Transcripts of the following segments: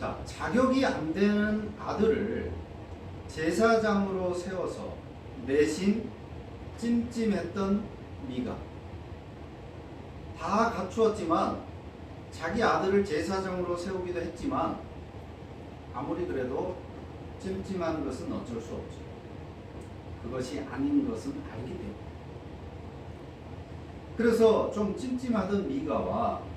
자, 자격이 안 되는 아들을 제사장으로 세워서 내심 찜찜했던 미가 다 갖추었지만 자기 아들을 제사장으로 세우기도 했지만 아무리 그래도 찜찜한 것은 어쩔 수 없죠. 그것이 아닌 것은 알기 때문에. 그래서 좀 찜찜하던 미가와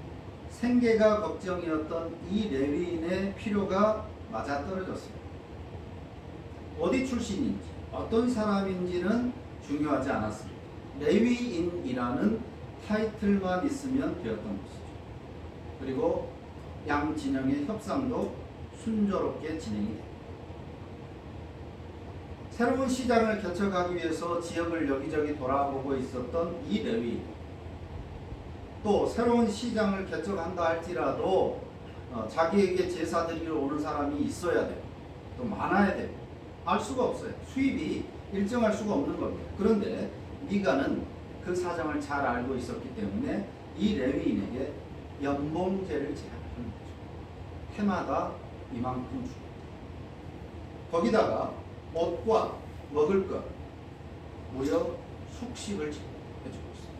생계가 걱정이었던 이 레위인의 필요가 맞아떨어졌습니다. 어디 출신인지 어떤 사람인지는 중요하지 않았습니다. 레위인이라는 타이틀만 있으면 되었던 것이죠. 그리고 양 진영의 협상도 순조롭게 진행이 됩니다. 새로운 시장을 개척하기 위해서 지역을 여기저기 돌아보고 있었던 이 레위인, 또 새로운 시장을 개척한다 할지라도 자기에게 제사 드리러 오는 사람이 있어야 되고 또 많아야 되고 알 수가 없어요. 수입이 일정할 수가 없는 겁니다. 그런데 미가는 그 사정을 잘 알고 있었기 때문에 이 레위인에게 연봉제를 제안하는 거죠. 해마다 이만큼 주고 거기다가 옷과 먹을 것 무려 숙식을 해주고 있습니다.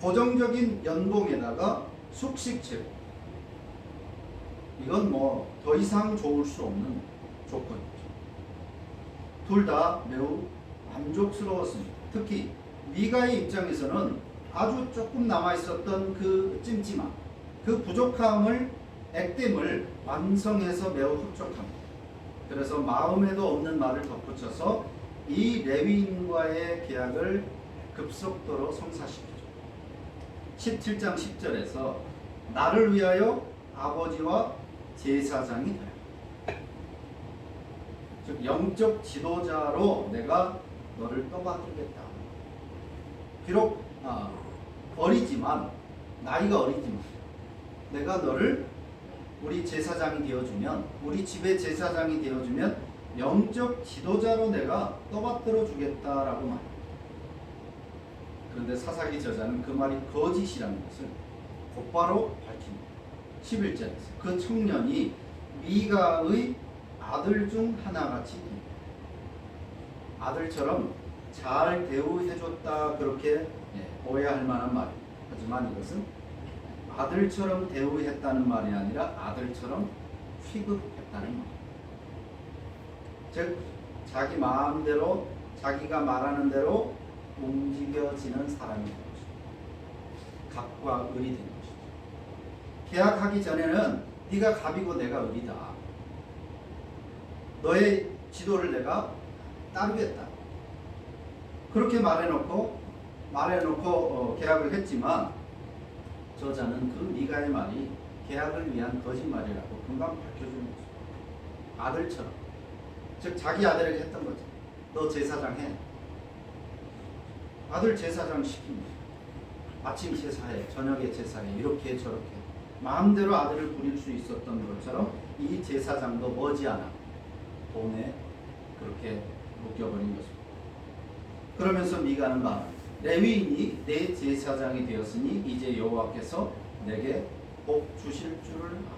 고정적인 연봉에다가 숙식 제공, 이건 뭐 더 이상 좋을 수 없는 조건이죠. 둘 다 매우 만족스러웠습니다. 특히 미가의 입장에서는 아주 조금 남아있었던 그 찜찜함, 그 부족함을 액땜을 완성해서 매우 흡족합니다. 그래서 마음에도 없는 말을 덧붙여서 이 레위인과의 계약을 급속도로 성사시키죠. 17장 10절에서 나를 위하여 아버지와 제사장이 되라. 즉 영적 지도자로 내가 너를 떠받들겠다. 비록 어리지만, 나이가 어리지만 내가 너를 우리 제사장이 되어주면, 우리 집의 제사장이 되어주면 영적 지도자로 내가 떠받들어 주겠다라고 말합니다. 그런데 사사기 저자는 그 말이 거짓이라는 것을 곧바로 밝힙니다. 11절에서 그 청년이 미가의 아들 중 하나같이 됩니다. 아들처럼 잘 대우해줬다, 그렇게 오해할 만한 말입니다. 하지만 이것은 아들처럼 대우했다는 말이 아니라 아들처럼 취급했다는 말. 즉 자기 마음대로 자기가 말하는 대로 움직여지는 사람이 된 것이죠. 갑과 을이 된 것이죠. 계약하기 전에는 네가 갑이고 내가 을이다. 너의 지도를 내가 따르겠다. 그렇게 말해놓고 계약을 했지만 저자는 그 미가의 말이 계약을 위한 거짓말이라고 금방 밝혀주는 거죠. 아들처럼, 즉 자기 아들에게 했던 거죠. 너 제사장 해. 아들 제사장 시킵니다. 아침 제사해, 저녁에 제사해, 이렇게 저렇게 마음대로 아들을 부릴 수 있었던 것처럼 이 제사장도 머지않아 돈에 그렇게 묶여버린 것입니다. 그러면서 미가는 말, 레위인이 내 제사장이 되었으니 이제 여호와께서 내게 복 주실 줄을 알아.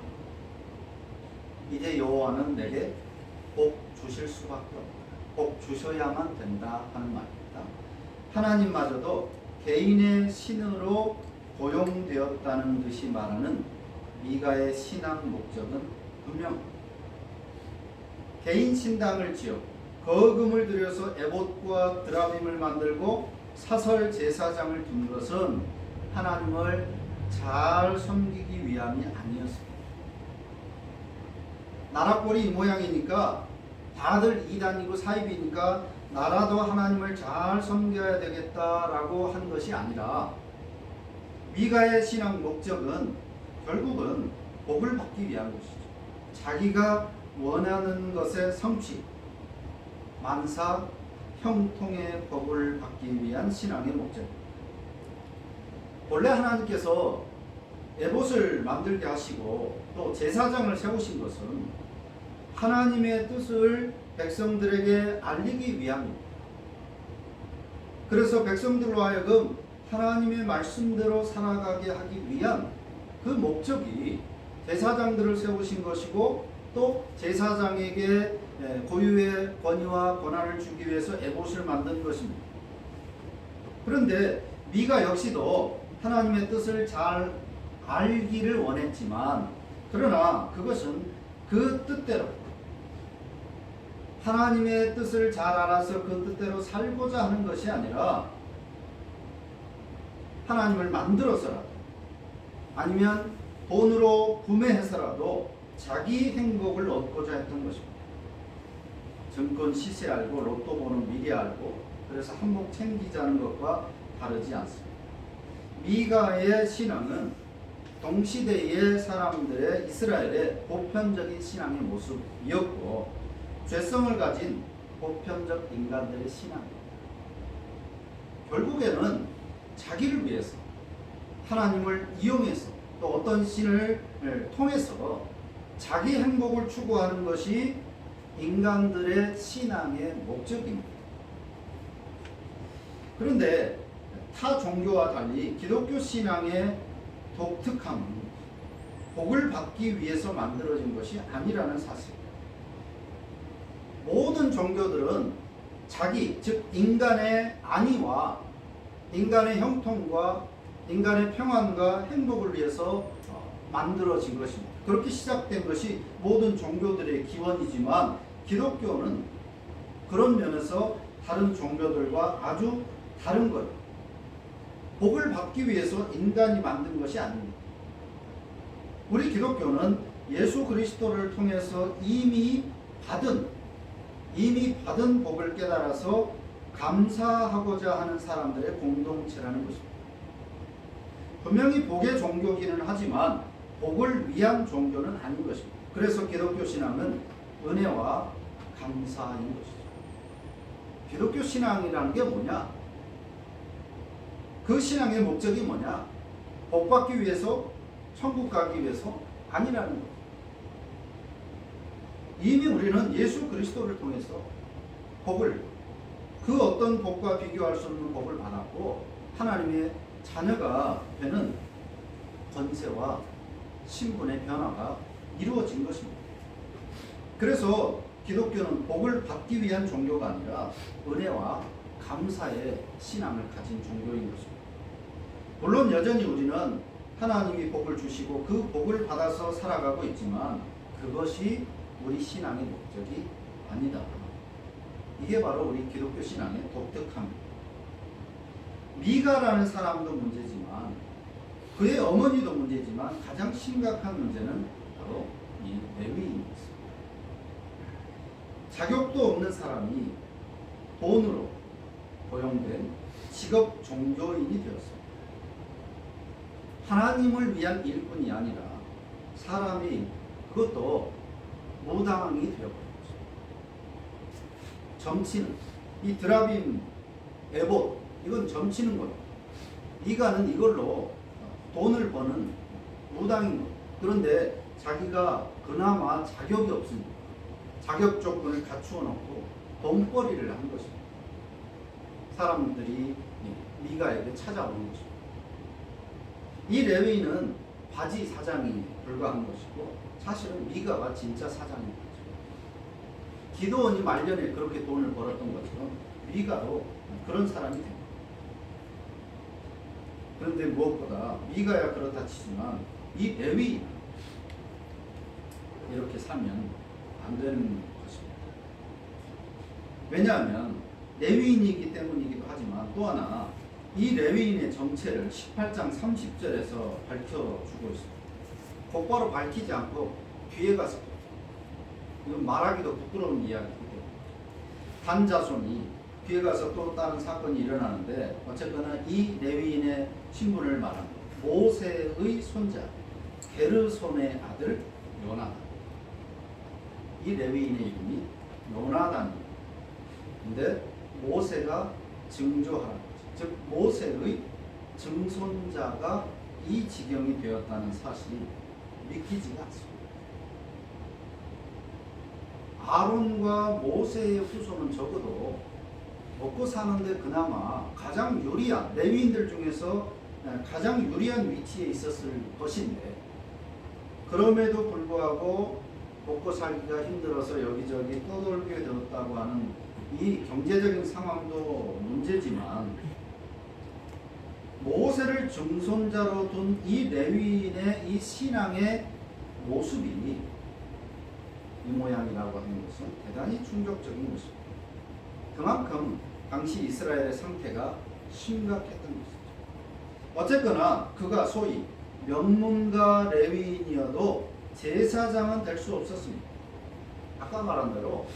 이제 여호와는 내게 복 주실 수밖에 없다. 복 주셔야만 된다 하는 말입니다. 하나님마저도 개인의 신으로 고용되었다는 듯이 말하는 미가의 신앙 목적은 분명합니다. 개인 신당을 지어 거금을 들여서 에봇과 드라빔을 만들고 사설 제사장을 둔 것은 하나님을 잘 섬기기 위함이 아니었습니다. 나라꼴이 이 모양이니까 다들 이단이고 사입이니까 나라도 하나님을 잘 섬겨야 되겠다라고 한 것이 아니라 미가의 신앙 목적은 결국은 복을 받기 위한 것이죠. 자기가 원하는 것의 성취, 만사 형통의 복을 받기 위한 신앙의 목적입니다. 본래 하나님께서 에봇을 만들게 하시고 또 제사장을 세우신 것은 하나님의 뜻을 백성들에게 알리기 위함입니다. 그래서 백성들로 하여금 하나님의 말씀대로 살아가게 하기 위한 그 목적이 제사장들을 세우신 것이고 또 제사장에게 고유의 권위와 권한을 주기 위해서 에봇을 만든 것입니다. 그런데 미가 역시도 하나님의 뜻을 잘 알기를 원했지만 그러나 그것은 그 뜻대로 하나님의 뜻을 잘 알아서 그 뜻대로 살고자 하는 것이 아니라 하나님을 만들어서라도 아니면 돈으로 구매해서라도 자기 행복을 얻고자 했던 것입니다. 증권 시세 알고 로또 번호 미리 알고 그래서 한몫 챙기자는 것과 다르지 않습니다. 미가의 신앙은 동시대의 사람들의 이스라엘의 보편적인 신앙의 모습이었고 죄성을 가진 보편적 인간들의 신앙입니다. 결국에는 자기를 위해서 하나님을 이용해서 또 어떤 신을 통해서 자기 행복을 추구하는 것이 인간들의 신앙의 목적입니다. 그런데 타 종교와 달리 기독교 신앙의 독특함은 복을 받기 위해서 만들어진 것이 아니라는 사실입니다. 모든 종교들은 자기, 즉 인간의 안위와 인간의 형통과 인간의 평안과 행복을 위해서 만들어진 것입니다. 그렇게 시작된 것이 모든 종교들의 기원이지만 기독교는 그런 면에서 다른 종교들과 아주 다른 거예요. 복을 받기 위해서 인간이 만든 것이 아닙니다. 우리 기독교는 예수 그리스도를 통해서 이미 받은 복을 깨달아서 감사하고자 하는 사람들의 공동체라는 것입니다. 분명히 복의 종교기는 하지만 복을 위한 종교는 아닌 것입니다. 그래서 기독교 신앙은 은혜와 감사인 것이죠. 기독교 신앙이라는 게 뭐냐? 그 신앙의 목적이 뭐냐? 복 받기 위해서, 천국 가기 위해서 아니라는 것. 이미 우리는 예수 그리스도를 통해서 복을, 그 어떤 복과 비교할 수 없는 복을 받았고 하나님의 자녀가 되는 권세와 신분의 변화가 이루어진 것입니다. 그래서 기독교는 복을 받기 위한 종교가 아니라 은혜와 감사의 신앙을 가진 종교인 것입니다. 물론 여전히 우리는 하나님이 복을 주시고 그 복을 받아서 살아가고 있지만 그것이 우리 신앙의 목적이 아니다. 이게 바로 우리 기독교 신앙의 독특함입니다. 미가라는 사람도 문제지만 그의 어머니도 문제지만 가장 심각한 문제는 바로 이 레위인입니다. 자격도 없는 사람이 돈으로 고용된 직업 종교인이 되었습니다. 하나님을 위한 일뿐이 아니라 사람이 그것도 무당이 되어버렸죠. 점치는 이 드라빔, 에봇 이건 점치는 거예요. 미가는 이걸로 돈을 버는 무당인 거예요. 그런데 자기가 그나마 자격이 없으니까 자격 조건을 갖추어 놓고 돈벌이를 한 것입니다. 사람들이 미가에게 찾아오는 것입니다. 이 레위인은 바지 사장이 불과한 것이고 사실은 미가가 진짜 사장인 거죠. 기드온이 말년에 그렇게 돈을 벌었던 것처럼 미가도 그런 사람이 됩니다. 그런데 무엇보다 미가야 그렇다 치지만 이 레위인은 이렇게 살면 안 되는 것입니다. 왜냐하면 레위인이기 때문이기도 하지만 또 하나 이 레위인의 정체를 18장 30절에서 밝혀주고 있습니다. 곧바로 밝히지 않고 뒤에 가서 이건 말하기도 부끄러운 이야기이기 때문에 단 자손이 뒤에 가서 또 다른 사건이 일어나는데 어쨌거나 이 레위인의 신분을 말합니다. 모세의 손자 게르손의 아들 요나단. 이 레위인의 이름이 요나단입니다. 근데 모세가 증조하는 거죠. 즉 모세의 증손자가 이 지경이 되었다는 사실이 믿기지가 않습니다. 아론과 모세의 후손은 적어도 먹고 사는데 그나마 가장 유리한 레위인들 중에서 가장 유리한 위치에 있었을 것인데 그럼에도 불구하고 먹고 살기가 힘들어서 여기저기 떠돌게 되었다고 하는 이 경제적인 상황도 문제지만, 모세를 증손자로 둔 이 레위인의 이 신앙의 모습이 이 모양이라고 하는 것은 대단히 충격적인 것입니다. 그만큼 당시 이스라엘의 상태가 심각했던 것이죠. 어쨌거나 그가 소위 명문가 레위인이어도 제사장은 될 수 없었습니다. 아까 말한 대로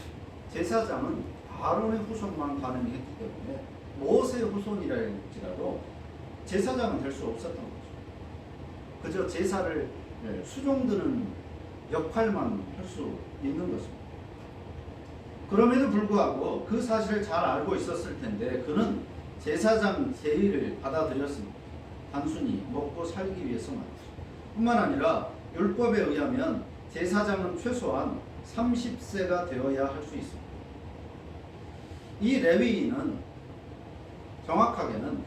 제사장은 아론의 후손만 가능했기 때문에 모세의 후손이라 할지라도 제사장은 될 수 없었던 거죠. 그저 제사를 수종드는 역할만 할 수 있는 것입니다. 그럼에도 불구하고 그 사실을 잘 알고 있었을 텐데 그는 제사장 제의를 받아들였습니다. 단순히 먹고 살기 위해서만. 뿐만 아니라 율법에 의하면 제사장은 최소한 30세가 되어야 할 수 있습니다. 이 레위인은 정확하게는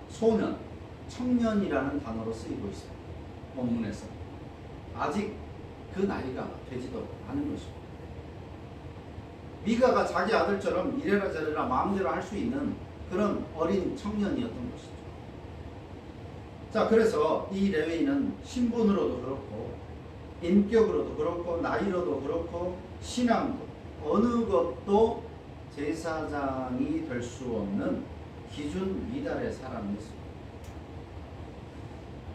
소년, 청년이라는 단어로 쓰이고 있습니다. 본문에서. 아직 그 나이가 되지도 않은 것입니다. 미가가 자기 아들처럼 이래라 저래라 마음대로 할 수 있는 그런 어린 청년이었던 것이죠. 자, 그래서 이 레위인은 신분으로도 그렇고 인격으로도 그렇고 나이로도 그렇고 신앙도 어느 것도 제사장이 될 수 없는 기준 미달의 사람이었습니다.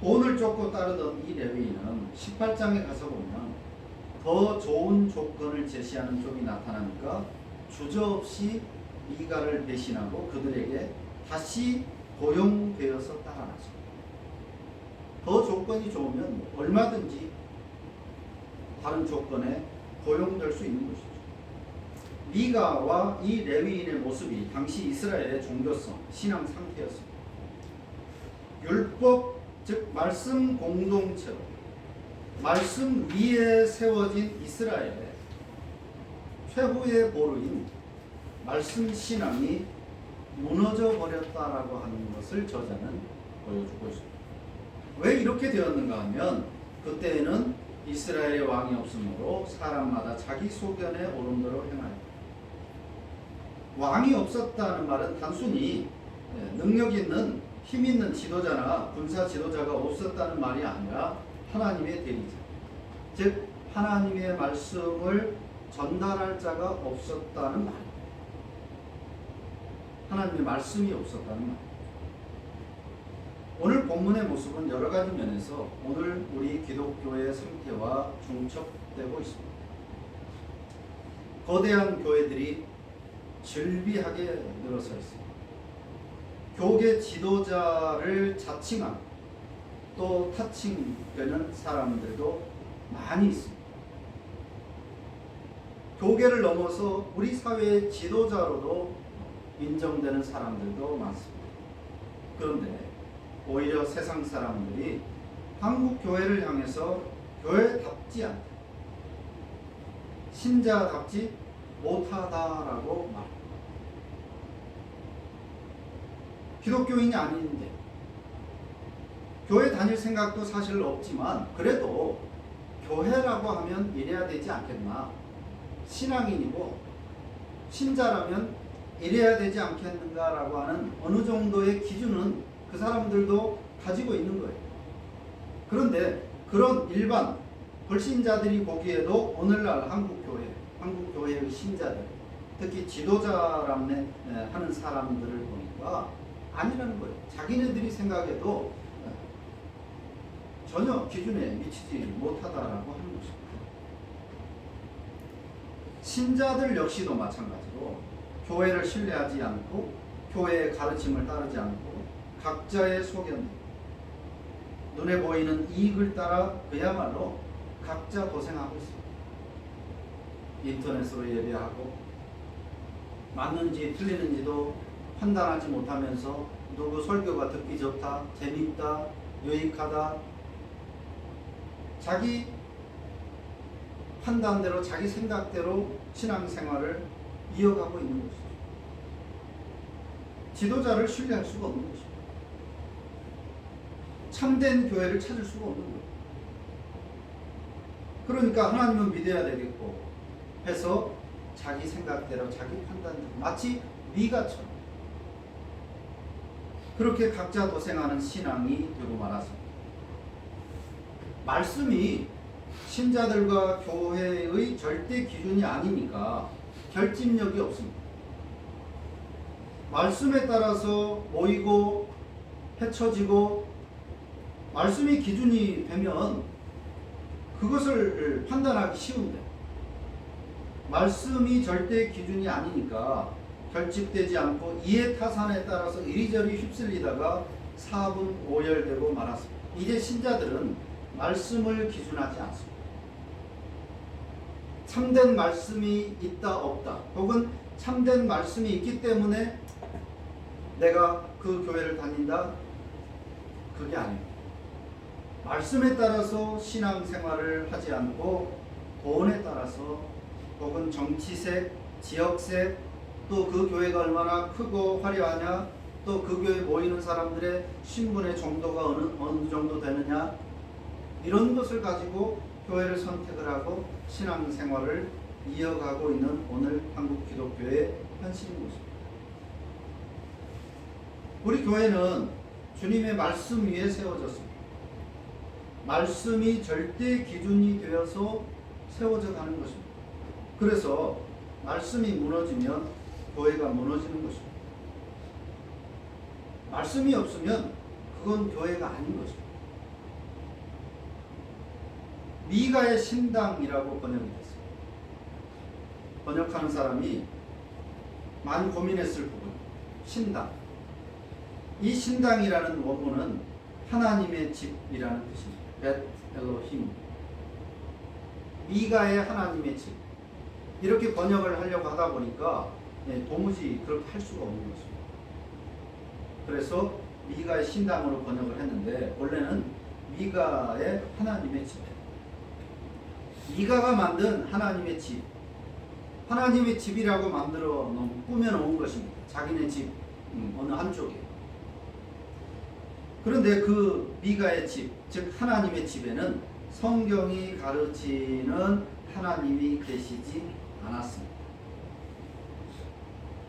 돈을 쫓고 따르던 이 레위인은 18장에 가서 보면 더 좋은 조건을 제시하는 쪽이 나타나니까 주저없이 미가를 배신하고 그들에게 다시 고용되어서 따라나죠. 더 조건이 좋으면 얼마든지 다른 조건에 고용될 수 있는 것이죠. 미가와 이 레위인의 모습이 당시 이스라엘의 종교성, 신앙 상태였습니다. 율법, 즉 말씀 공동체로 말씀 위에 세워진 이스라엘의 최후의 보루인 말씀 신앙이 무너져 버렸다라고 하는 것을 저자는 보여주고 있습니다. 왜 이렇게 되었는가 하면 그때에는 이스라엘의 왕이 없으므로 사람마다 자기 소견에 오른 대로 행하였다. 왕이 없었다는 말은 단순히 능력 있는 힘 있는 지도자나 군사 지도자가 없었다는 말이 아니라 하나님의 대리자, 즉 하나님의 말씀을 전달할 자가 없었다는 말, 하나님의 말씀이 없었다는 말. 오늘 본문의 모습은 여러 가지 면에서 오늘 우리 기독교의 상태와 중첩되고 있습니다. 거대한 교회들이 즐비하게 늘어서 있습니다. 교계 지도자를 자칭한 또 타칭되는 사람들도 많이 있습니다. 교계를 넘어서 우리 사회의 지도자로도 인정되는 사람들도 많습니다. 그런데 오히려 세상 사람들이 한국 교회를 향해서 교회답지 않다, 신자답지 못하다라고 말합니다. 기독교인이 아닌데 교회 다닐 생각도 사실 없지만 그래도 교회라고 하면 이래야 되지 않겠나, 신앙인이고 신자라면 이래야 되지 않겠는가라고 하는 어느 정도의 기준은 그 사람들도 가지고 있는 거예요. 그런데 그런 일반 불신자들이 보기에도 오늘날 한국교회의 신자들, 특히 지도자라고 하는 사람들을 보니까 아니라는 거예요. 자기네들이 생각해도 전혀 기준에 미치지 못하다라고 하는 것입니다. 신자들 역시도 마찬가지로 교회를 신뢰하지 않고 교회의 가르침을 따르지 않고 각자의 소견, 눈에 보이는 이익을 따라 그야말로 각자 고생하고 있습니다. 인터넷으로 예배하고 맞는지 틀리는지도 판단하지 못하면서 누구 설교가 듣기 좋다, 재밌다, 유익하다, 자기 판단대로 자기 생각대로 신앙생활을 이어가고 있는 것이죠. 지도자를 신뢰할 수가 없는 것입니다. 참된 교회를 찾을 수가 없는 거예요. 그러니까 하나님은 믿어야 되겠고 해서 자기 생각대로 자기 판단대로 마치 미가처럼 그렇게 각자 도생하는 신앙이 되고 말았습니다. 말씀이 신자들과 교회의 절대 기준이 아니니까 결집력이 없습니다. 말씀에 따라서 모이고 헤쳐지고 말씀이 기준이 되면 그것을 판단하기 쉬운데 말씀이 절대 기준이 아니니까 결집되지 않고 이해 타산에 따라서 이리저리 휩쓸리다가 사분오열되고 말았습니다. 이제 신자들은 말씀을 기준하지 않습니다. 참된 말씀이 있다 없다 혹은 참된 말씀이 있기 때문에 내가 그 교회를 다닌다 그게 아닙니다. 말씀에 따라서 신앙생활을 하지 않고 돈에 따라서 혹은 정치색, 지역색 또 그 교회가 얼마나 크고 화려하냐 또 그 교회에 모이는 사람들의 신분의 정도가 어느 정도 되느냐 이런 것을 가지고 교회를 선택을 하고 신앙생활을 이어가고 있는 오늘 한국 기독교의 현실인 것입니다. 우리 교회는 주님의 말씀 위에 세워졌습니다. 말씀이 절대 기준이 되어서 세워져 가는 것입니다. 그래서 말씀이 무너지면 교회가 무너지는 것입니다. 말씀이 없으면 그건 교회가 아닌 것입니다. 미가의 신당이라고 번역이 됐어요. 번역하는 사람이 많이 고민했을 부분. 신당. 이 신당이라는 원문은 하나님의 집이라는 뜻입니다. 벳 엘로힘. 미가의 하나님의 집. 이렇게 번역을 하려고 하다 보니까 도무지 그렇게 할 수가 없는 것입니다. 그래서 미가의 신당으로 번역을 했는데 원래는 미가의 하나님의 집. 미가가 만든 하나님의 집. 하나님의 집이라고 만들어 꾸며놓은 것입니다. 자기네 집 어느 한쪽에. 그런데 그 미가의 집, 즉 하나님의 집에는 성경이 가르치는 하나님이 계시지 않았습니다.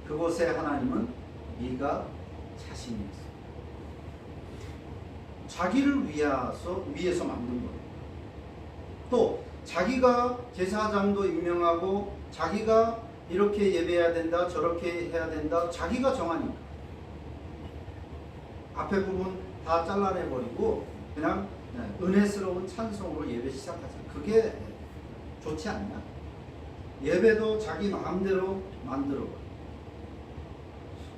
그곳의 하나님은 미가 자신이었습니다. 자기를 위해서 만든 거예요. 또 자기가 제사장도 임명하고 자기가 이렇게 예배해야 된다 저렇게 해야 된다 자기가 정하니까 앞에 부분 다 잘라내버리고 그냥 은혜스러운 찬송으로 예배 시작하자. 그게 좋지 않냐? 예배도 자기 마음대로 만들어버려.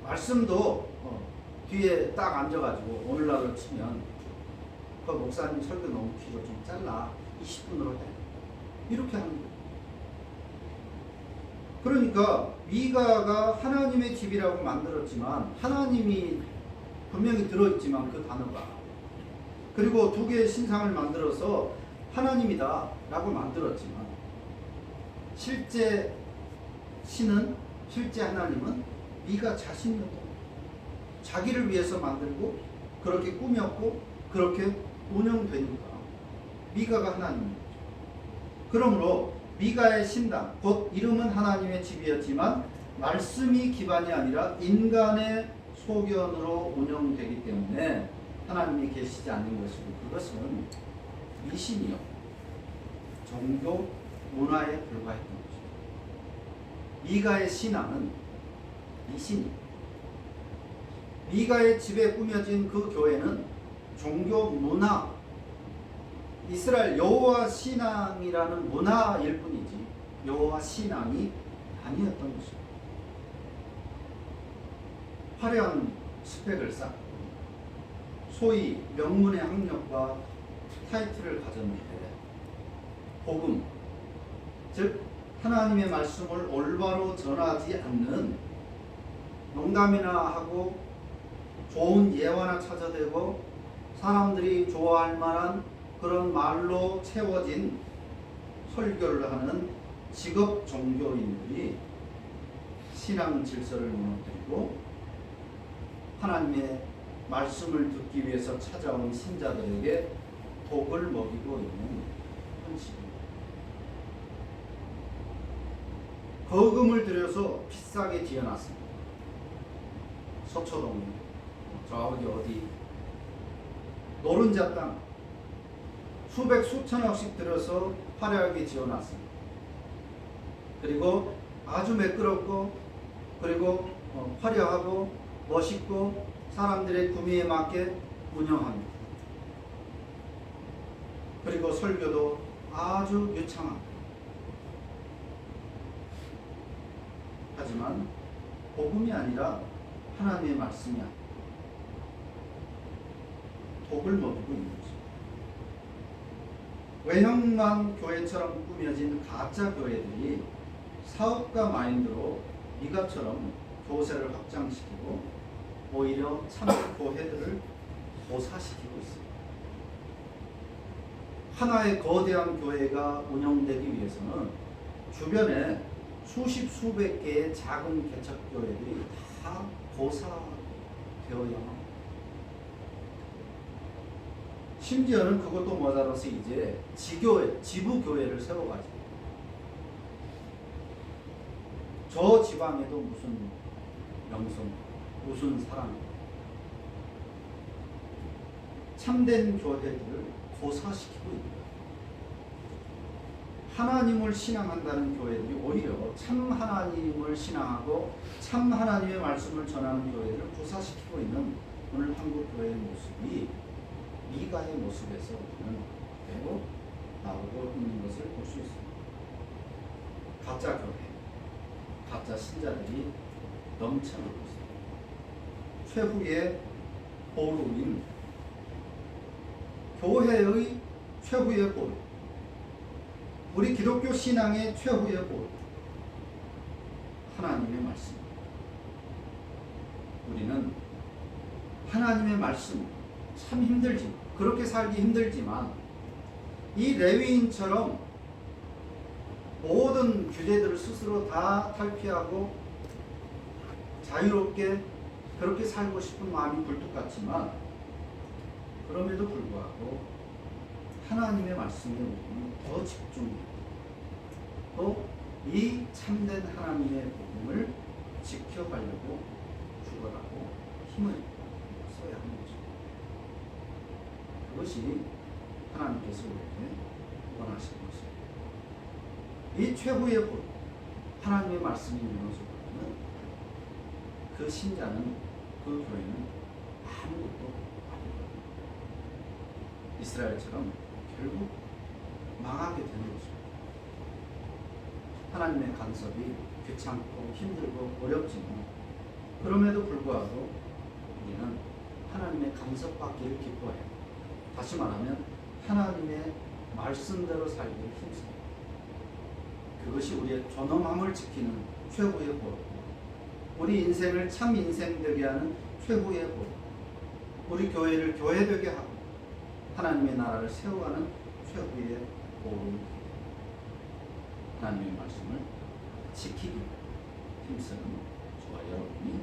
말씀도 뒤에 딱 앉아가지고 오늘날로 치면 그 목사님 설교 너무 길어 좀 잘라 20분으로 해. 이렇게 하는 거예요. 그러니까 미가가 하나님의 집이라고 만들었지만 하나님이 분명히 들어있지만 그 단어가 그리고 두 개의 신상을 만들어서 하나님이다 라고 만들었지만 실제 신은 실제 하나님은 미가 자신이었던 거예요. 자기를 위해서 만들고 그렇게 꾸몄고 그렇게 운영되니까 미가가 하나님입니다. 그러므로 미가의 신당 곧 이름은 하나님의 집이었지만 말씀이 기반이 아니라 인간의 소견으로 운영되기 때문에 하나님이 계시지 않는 것이고 그것은 미신이요 종교 문화에 불과했던 것입니다. 미가의 신앙은 미신이에요. 미가의 집에 꾸며진 그 교회는 종교 문화 이스라엘 여호와 신앙이라는 문화일 뿐이지 여호와 신앙이 아니었던 것입니다. 화려한 스펙을 쌓고 소위 명문의 학력과 타이틀을 가졌는데 복음 즉 하나님의 말씀을 올바로 전하지 않는 농담이나 하고 좋은 예화나 찾아대고 사람들이 좋아할 만한 그런 말로 채워진 설교를 하는 직업 종교인들이 신앙 질서를 무너뜨리고 하나님의 말씀을 듣기 위해서 찾아온 신자들에게 독을 먹이고 있는 현실입니다. 거금을 들여서 비싸게 지어놨습니다. 서초동에 저기 어디 노른자 땅 수백 수천억씩 들여서 화려하게 지어놨습니다. 그리고 아주 매끄럽고 그리고 화려하고 멋있고 사람들의 구미에 맞게 운영합니다. 그리고 설교도 아주 유창합니다. 하지만 복음이 아니라 하나님의 말씀이 아니라 독을 먹이고 있는 거죠. 외형만 교회처럼 꾸며진 가짜 교회들이 사업가 마인드로 미가처럼 교세를 확장시키고 오히려 참 교회들을 고사시키고 있습니다. 하나의 거대한 교회가 운영되기 위해서는 주변에 수십 수백 개의 작은 개척교회들이 다 고사되어야 합니다. 심지어는 그것도 모자라서 이제 지교회, 지부교회를 세워가지고 저 지방에도 무슨 명성, 무슨 사랑, 참된 교회들을 고사시키고 있다. 하나님을 신앙한다는 교회들이 오히려 참 하나님을 신앙하고 참 하나님의 말씀을 전하는 교회들을 고사시키고 있는 오늘 한국 교회의 모습이 미가의 모습에서 우리는 매우 나오고 있는 것을 볼 수 있습니다. 가짜 교회, 가짜 신자들이 넘쳐나고 있습니다. 최후의 보루인 교회의 최후의 보루, 우리 기독교 신앙의 최후의 보루, 하나님의 말씀. 우리는 하나님의 말씀 참 힘들지, 그렇게 살기 힘들지만 이 레위인처럼 모든 규제들을 스스로 다 탈피하고 자유롭게 그렇게 살고 싶은 마음이 굴뚝 같지만 그럼에도 불구하고 하나님의 말씀에 우리는 더 집중해요. 또 이 참된 하나님의 복음을 지켜가려고 죽어가고 힘을 써야 하는 거죠. 그것이 하나님께서 우리에게 원하시는 것입니다. 이 최후의 복, 하나님의 말씀이 무너져버리면 그 신자는, 그 교회는 아무것도 아니거든요. 이스라엘처럼 결국 망하게 되는 것입니다. 하나님의 간섭이 귀찮고 힘들고 어렵지만 그럼에도 불구하고 우리는 하나님의 간섭받기를 기뻐해요. 다시 말하면 하나님의 말씀대로 살기를 힘씁니다. 그것이 우리의 존엄함을 지키는 최고의 보루, 우리 인생을 참 인생 되게 하는 최고의 보루, 우리 교회를 교회되게 하고 하나님의 나라를 세워가는 최고의 보루, 하나님의 말씀을 지키기 힘쓰는 저와 여러분이